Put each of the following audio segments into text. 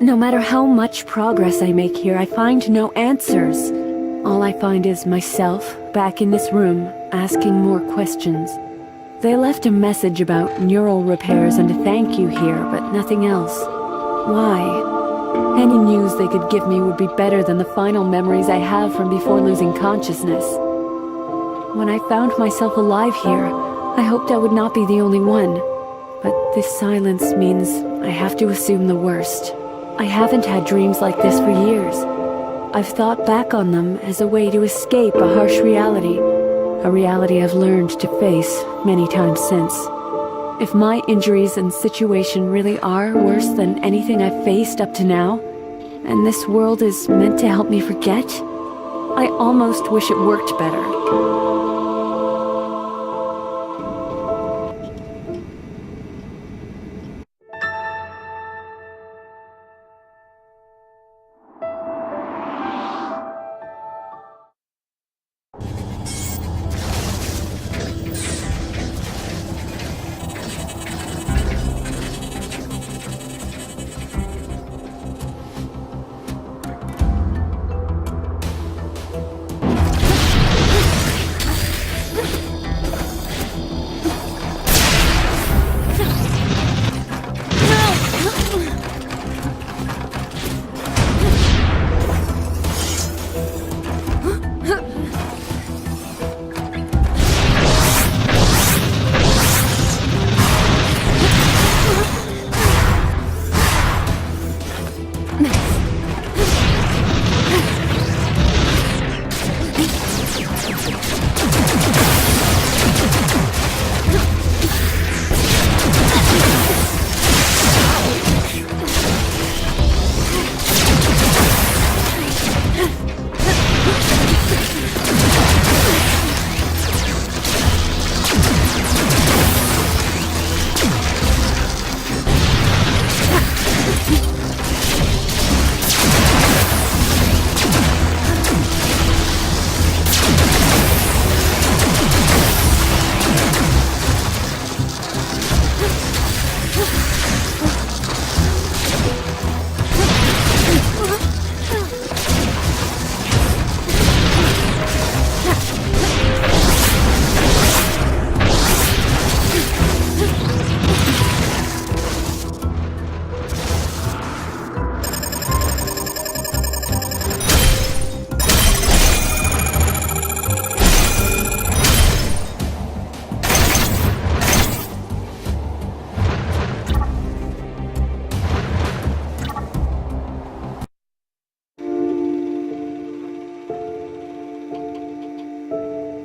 No matter how much progress I make here, I find no answers. All I find is myself, back in this room, asking more questions. They left a message about neural repairs and a thank you here, but nothing else. Why? Any news they could give me would be better than the final memories I have from before losing consciousness. When I found myself alive here, I hoped I would not be the only one. But this silence means I have to assume the worst. I haven't had dreams like this for years. I've thought back on them as a way to escape a harsh reality. A reality I've learned to face many times since. If my injuries and situation really are worse than anything I've faced up to now, and this world is meant to help me forget, I almost wish it worked better.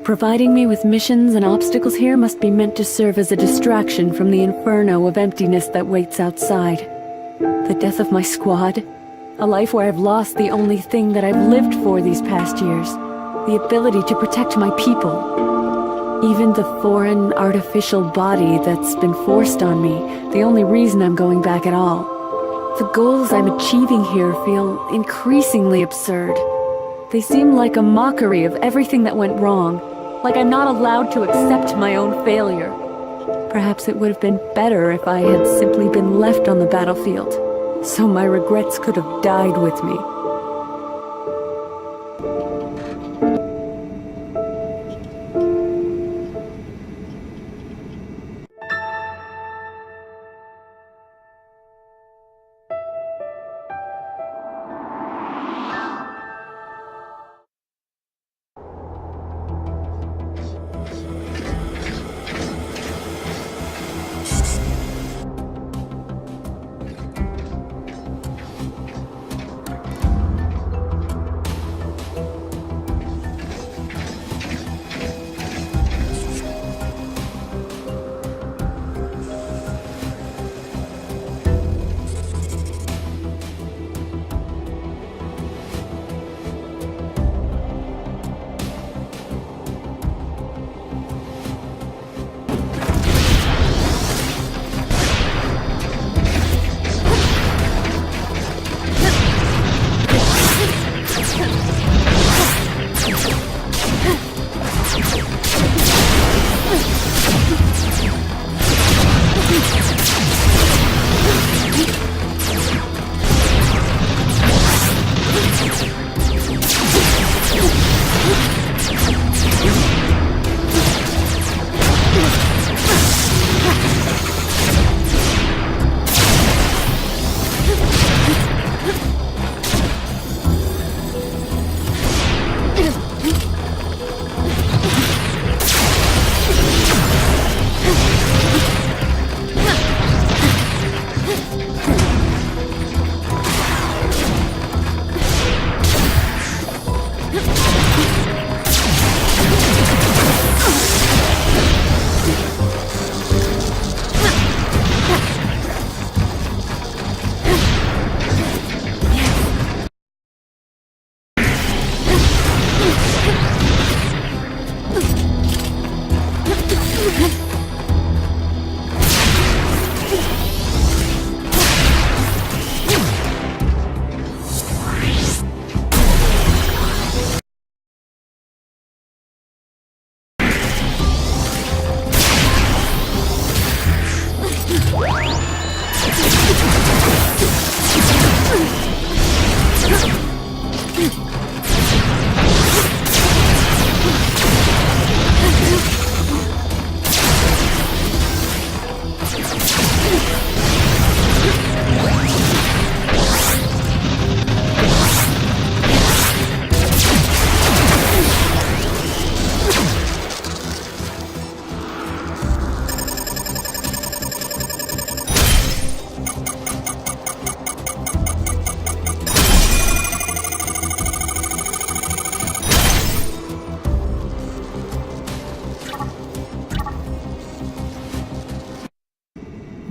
Providing me with missions and obstacles here must be meant to serve as a distraction from the inferno of emptiness that waits outside. The death of my squad, a life where I've lost the only thing that I've lived for these past years, the ability to protect my people. Even the foreign, artificial body that's been forced on me, the only reason I'm going back at all. The goals I'm achieving here feel increasingly absurd. They seem like a mockery of everything that went wrong. Like I'm not allowed to accept my own failure. Perhaps it would have been better if I had simply been left on the battlefield, so my regrets could have died with me.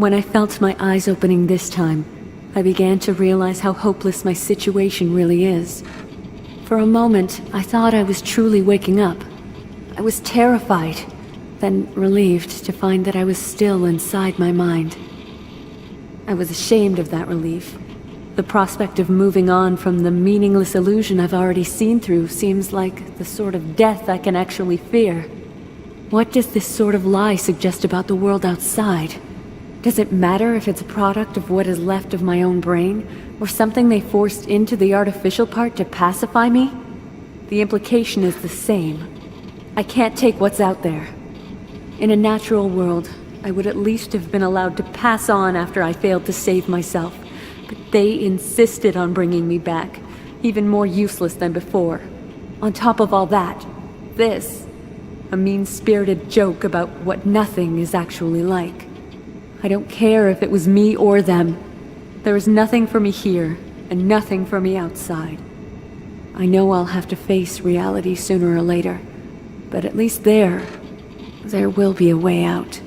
When I felt my eyes opening this time, I began to realize how hopeless my situation really is. For a moment, I thought I was truly waking up. I was terrified, then relieved to find that I was still inside my mind. I was ashamed of that relief. The prospect of moving on from the meaningless illusion I've already seen through seems like the sort of death I can actually fear. What does this sort of lie suggest about the world outside? Does it matter if it's a product of what is left of my own brain, or something they forced into the artificial part to pacify me? The implication is the same. I can't take what's out there. In a natural world, I would at least have been allowed to pass on after I failed to save myself. But they insisted on bringing me back, even more useless than before. On top of all that, this, a mean-spirited joke about what nothing is actually like. I don't care if it was me or them. There is nothing for me here, and nothing for me outside. I know I'll have to face reality sooner or later, but at least there will be a way out.